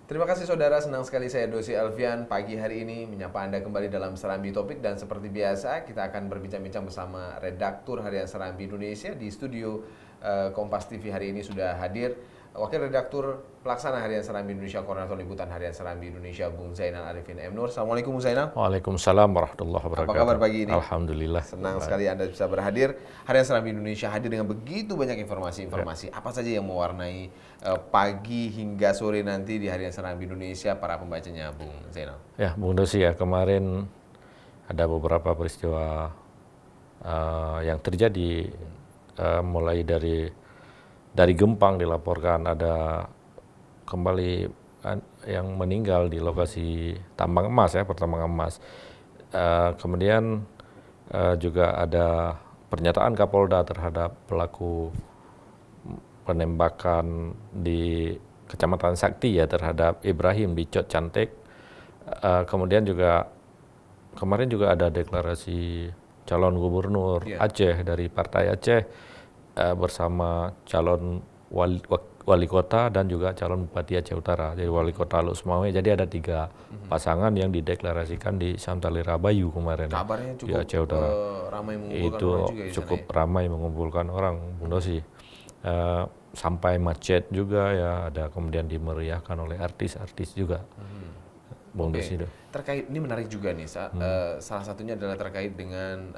Terima kasih saudara, senang sekali saya Dosi Alfian pagi hari ini menyapa Anda kembali dalam Serambi Topik. Dan seperti biasa kita akan berbincang-bincang bersama redaktur harian Serambi Indonesia. Di studio Kompas TV hari ini sudah hadir Wakil Redaktur Pelaksana Harian Serambi Indonesia, Koordinator Liputan Harian Serambi Indonesia, Bung Zainal Arifin M. Nur. Assalamualaikum Bung Zainal. Waalaikumsalam warahmatullahi wabarakatuh. Apa kabar pagi ini? Alhamdulillah. Senang sekali Anda bisa berhadir. Harian Serambi Indonesia hadir dengan begitu banyak informasi-informasi. Apa saja yang mewarnai pagi hingga sore nanti di Harian Serambi Indonesia para pembacanya, Bung Zainal? Ya, Bung Dosi ya, kemarin ada beberapa peristiwa yang terjadi mulai dari Gempang dilaporkan ada kembali yang meninggal di lokasi tambang emas ya, pertambangan emas. Kemudian juga ada pernyataan Kapolda terhadap pelaku penembakan di Kecamatan Sakti ya terhadap Ibrahim di Cot Cantik. Kemudian juga kemarin juga ada deklarasi calon gubernur Aceh dari Partai Aceh bersama calon wali kota dan juga calon bupati Aceh Utara, jadi wali kota Luk Sumawe. Jadi ada 3 pasangan yang dideklarasikan di Samtalera Bayu kemarin. Kabarnya di cukup Aceh Utara. ramai mengumpulkan Itu orang juga cukup ya? ramai mengumpulkan orang, Bung Dosi. Sampai macet juga ya, ada kemudian dimeriahkan oleh artis-artis juga. Bung Dosi itu. Terkait ini menarik juga nih, salah satunya adalah terkait dengan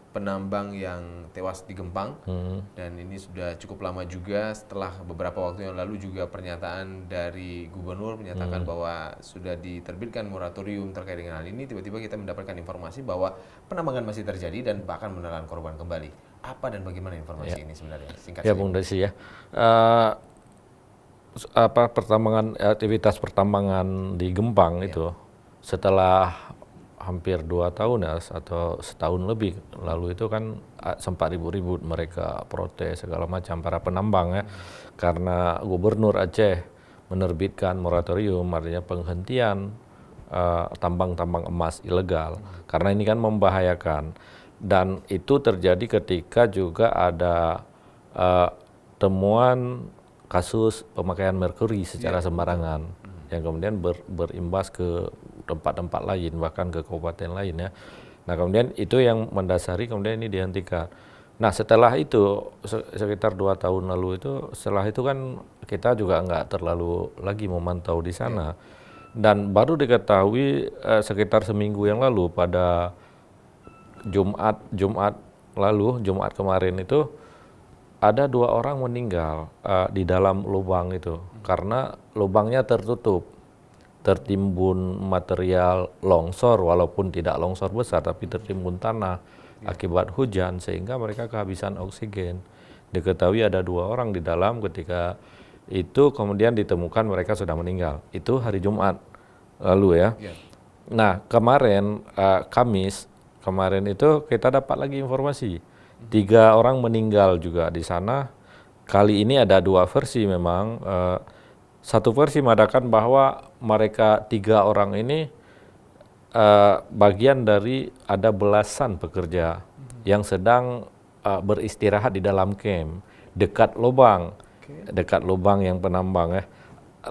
penambang yang tewas di Gempang, dan ini sudah cukup lama juga. Setelah beberapa waktu yang lalu juga pernyataan dari gubernur menyatakan bahwa sudah diterbitkan moratorium terkait dengan hal ini. Tiba-tiba kita mendapatkan informasi bahwa penambangan masih terjadi dan bahkan menelan korban kembali. Apa dan bagaimana informasi ini sebenarnya? Singkat Ya saja. Bung Desi ya, aktivitas pertambangan di Gempang itu setelah hampir 2 tahun ya, atau setahun lebih lalu itu kan sempat ribut-ribut, mereka protes segala macam para penambang ya, karena Gubernur Aceh menerbitkan moratorium, artinya penghentian tambang-tambang emas ilegal, karena ini kan membahayakan. Dan itu terjadi ketika juga ada temuan kasus pemakaian merkuri secara sembarangan yang kemudian berimbas ke tempat-tempat lain, bahkan ke kabupaten lain ya. Nah kemudian itu yang mendasari kemudian ini dihentikan. Nah setelah itu sekitar 2 tahun lalu itu, setelah itu kan kita juga nggak terlalu lagi memantau di sana. Dan baru diketahui sekitar seminggu yang lalu pada Jumat kemarin itu ada 2 orang meninggal di dalam lubang itu karena lubangnya tertimbun material longsor, walaupun tidak longsor besar tapi tertimbun tanah akibat hujan sehingga mereka kehabisan oksigen. Diketahui ada 2 orang di dalam ketika itu, kemudian ditemukan mereka sudah meninggal. Itu hari Jumat lalu ya. Nah kemarin Kamis kemarin itu kita dapat lagi informasi 3 orang meninggal juga di sana. Kali ini ada 2 versi memang. Satu versi mengatakan bahwa mereka 3 orang ini bagian dari ada belasan pekerja yang sedang beristirahat di dalam camp dekat lubang yang penambang ya.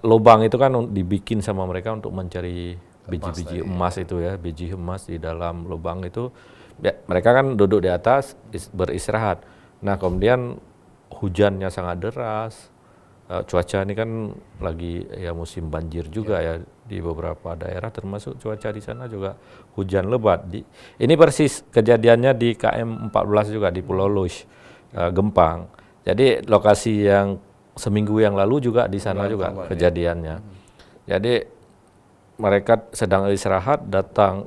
Lubang itu kan dibikin sama mereka untuk mencari biji-biji emas itu ya, biji emas di dalam lubang itu. Ya, mereka kan duduk di atas beristirahat. Nah kemudian hujannya sangat deras, cuaca ini kan lagi ya musim banjir juga ya di beberapa daerah, termasuk cuaca di sana juga hujan lebat. Ini persis kejadiannya di KM 14 juga di Pulau Lush, Gempang. Jadi lokasi yang seminggu yang lalu juga di sana juga kejadiannya. Jadi mereka sedang istirahat, datang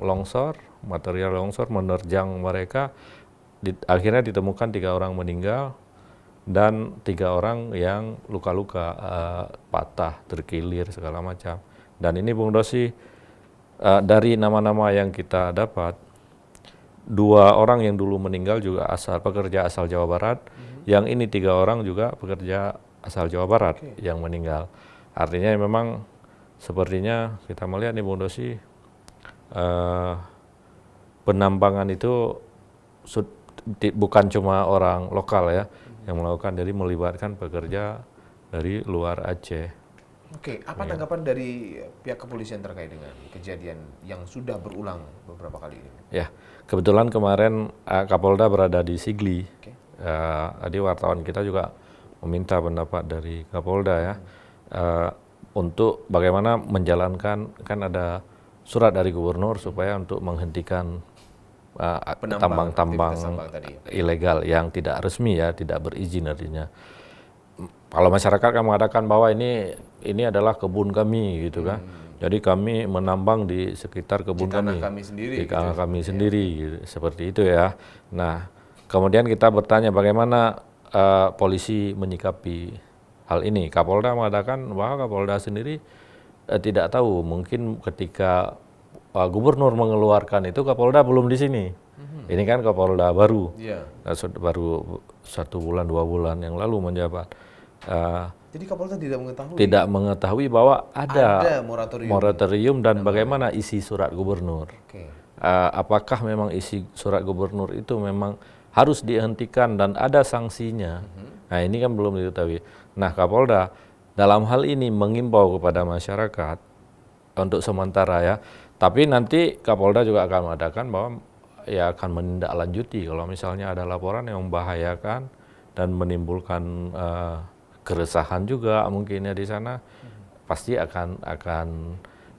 material longsor menerjang mereka, akhirnya ditemukan 3 orang meninggal dan 3 orang yang luka-luka, patah, terkilir segala macam. Dan ini Bung Dosi, dari nama-nama yang kita dapat, 2 orang yang dulu meninggal juga pekerja asal Jawa Barat, yang ini 3 orang juga pekerja asal Jawa Barat yang meninggal. Artinya memang sepertinya kita melihat nih Bung Dosi, penambangan itu bukan cuma orang lokal ya yang melakukan, jadi melibatkan pekerja dari luar Aceh. Oke, apa tanggapan dari pihak kepolisian terkait dengan kejadian yang sudah berulang beberapa kali ini? Ya, kebetulan kemarin Kapolda berada di Sigli. Oke. Tadi wartawan kita juga meminta pendapat dari Kapolda ya, untuk bagaimana menjalankan, kan ada surat dari gubernur supaya untuk menghentikan tambang-tambang aktivitas tambang tadi. ilegal yang tidak resmi ya, tidak berizin artinya. Kalau masyarakat kan mengatakan bahwa ini adalah kebun kami gitu kan. Jadi kami menambang di sekitar kebun Di tanah kami. kami sendiri. Di gitu tanah ya. kami sendiri gitu, seperti itu ya. Nah, kemudian kita bertanya bagaimana polisi menyikapi hal ini. Kapolda mengatakan bahwa Kapolda sendiri tidak tahu, mungkin ketika gubernur mengeluarkan itu Kapolda belum di sini. Ini kan Kapolda baru. Iya. Baru 1 bulan 2 bulan yang lalu menjabat. Jadi Kapolda tidak mengetahui bahwa ada moratorium. moratorium dan bagaimana isi surat gubernur. Oke. Apakah memang isi surat gubernur itu memang harus dihentikan dan ada sanksinya. Nah, ini kan belum diketahui. Nah, Kapolda dalam hal ini mengimbau kepada masyarakat untuk sementara ya. Tapi nanti Kapolda juga akan mengatakan bahwa ya akan menindaklanjuti kalau misalnya ada laporan yang membahayakan dan menimbulkan keresahan juga mungkin ya di sana, pasti akan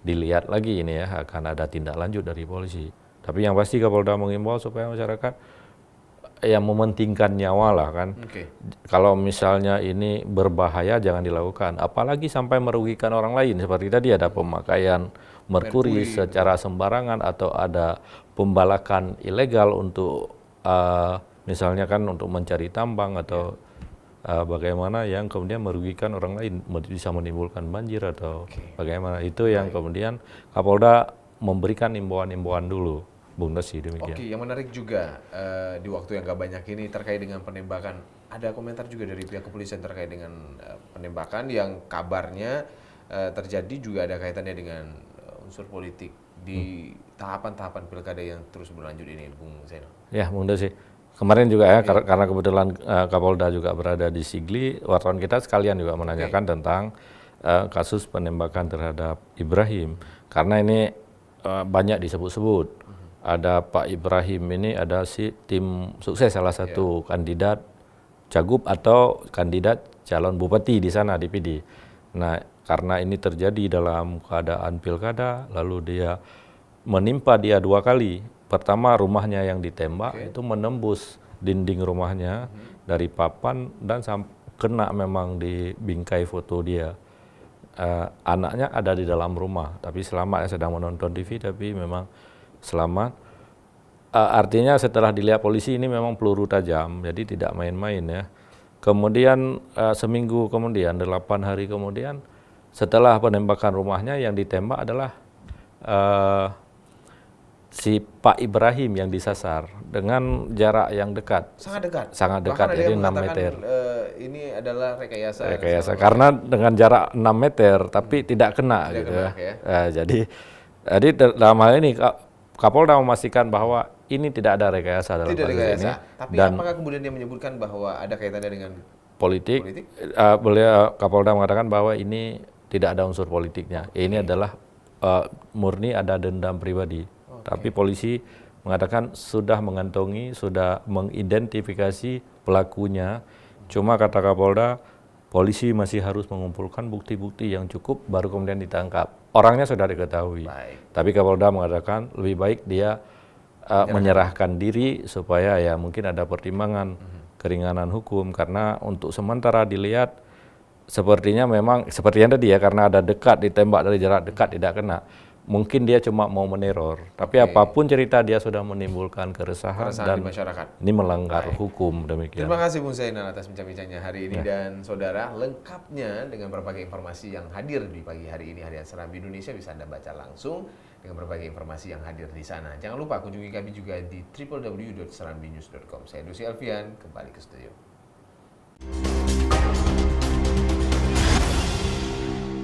dilihat lagi ini ya, akan ada tindak lanjut dari polisi. Tapi yang pasti Kapolda mengimbau supaya masyarakat yang mementingkan nyawa lah kan. Oke. Kalau misalnya ini berbahaya jangan dilakukan, apalagi sampai merugikan orang lain seperti tadi ada pemakaian merkuri secara sembarangan atau ada pembalakan ilegal untuk misalnya kan untuk mencari tambang atau bagaimana yang kemudian merugikan orang lain, bisa menimbulkan banjir atau bagaimana. Itu yang kemudian Kapolda memberikan imbauan-imbauan dulu. Bung Nasi, demikian. Oke, yang menarik juga di waktu yang gak banyak ini terkait dengan penembakan. Ada komentar juga dari pihak kepolisian terkait dengan penembakan yang kabarnya terjadi juga ada kaitannya dengan unsur politik di tahapan-tahapan pilkada yang terus berlanjut ini, Bung Zainal. Ya, Bung Nasi. Kemarin juga ya, karena kebetulan Kapolda juga berada di Sigli, wartawan kita sekalian juga menanyakan tentang kasus penembakan terhadap Ibrahim. Karena ini banyak disebut-sebut. Ada Pak Ibrahim ini, ada si tim sukses salah satu kandidat cagup atau kandidat calon bupati di sana di PD. Nah, karena ini terjadi dalam keadaan pilkada, lalu dia menimpa dia 2 kali. Pertama rumahnya yang ditembak itu menembus dinding rumahnya dari papan dan kena memang di bingkai foto dia. Anaknya ada di dalam rumah, tapi selamat, sedang menonton TV tapi memang selamat. Artinya setelah dilihat polisi ini memang peluru tajam, jadi tidak main-main ya. Kemudian seminggu kemudian, 8 hari kemudian, setelah penembakan rumahnya yang ditembak adalah si Pak Ibrahim yang disasar dengan jarak yang dekat. Sangat dekat. Sangat dekat, jadi 6 meter. Ini adalah rekayasa. Rekayasa, karena dengan jarak 6 meter tapi tidak kena gitu kena, ya. Jadi dalam hal ini Kapolda memastikan bahwa ini tidak ada rekayasa dalam Tidak kasus rekayasa. ini. Tapi Dan apakah kemudian dia menyebutkan bahwa ada kaitannya dengan politik? Beliau Kapolda mengatakan bahwa ini tidak ada unsur politiknya. Ini adalah murni ada dendam pribadi. Tapi polisi mengatakan sudah mengantongi, sudah mengidentifikasi pelakunya. Cuma kata Kapolda, polisi masih harus mengumpulkan bukti-bukti yang cukup baru kemudian ditangkap. Orangnya sudah diketahui. Tapi Kapolda mengatakan lebih baik dia menyerahkan diri supaya ya mungkin ada pertimbangan keringanan hukum, karena untuk sementara dilihat sepertinya memang seperti yang tadi ya, karena ada dekat ditembak dari jarak dekat tidak kena. Mungkin dia cuma mau meneror, tapi apapun cerita dia sudah menimbulkan keresahan dan di masyarakat. Ini melanggar hukum, demikian. Terima kasih Bung Zainal atas bincang-bincangnya hari ini dan saudara, lengkapnya dengan berbagai informasi yang hadir di pagi hari ini Harian Serambi Indonesia bisa Anda baca langsung dengan berbagai informasi yang hadir di sana. Jangan lupa kunjungi kami juga di www.serambinews.com. Saya Dusi Alfian, kembali ke studio.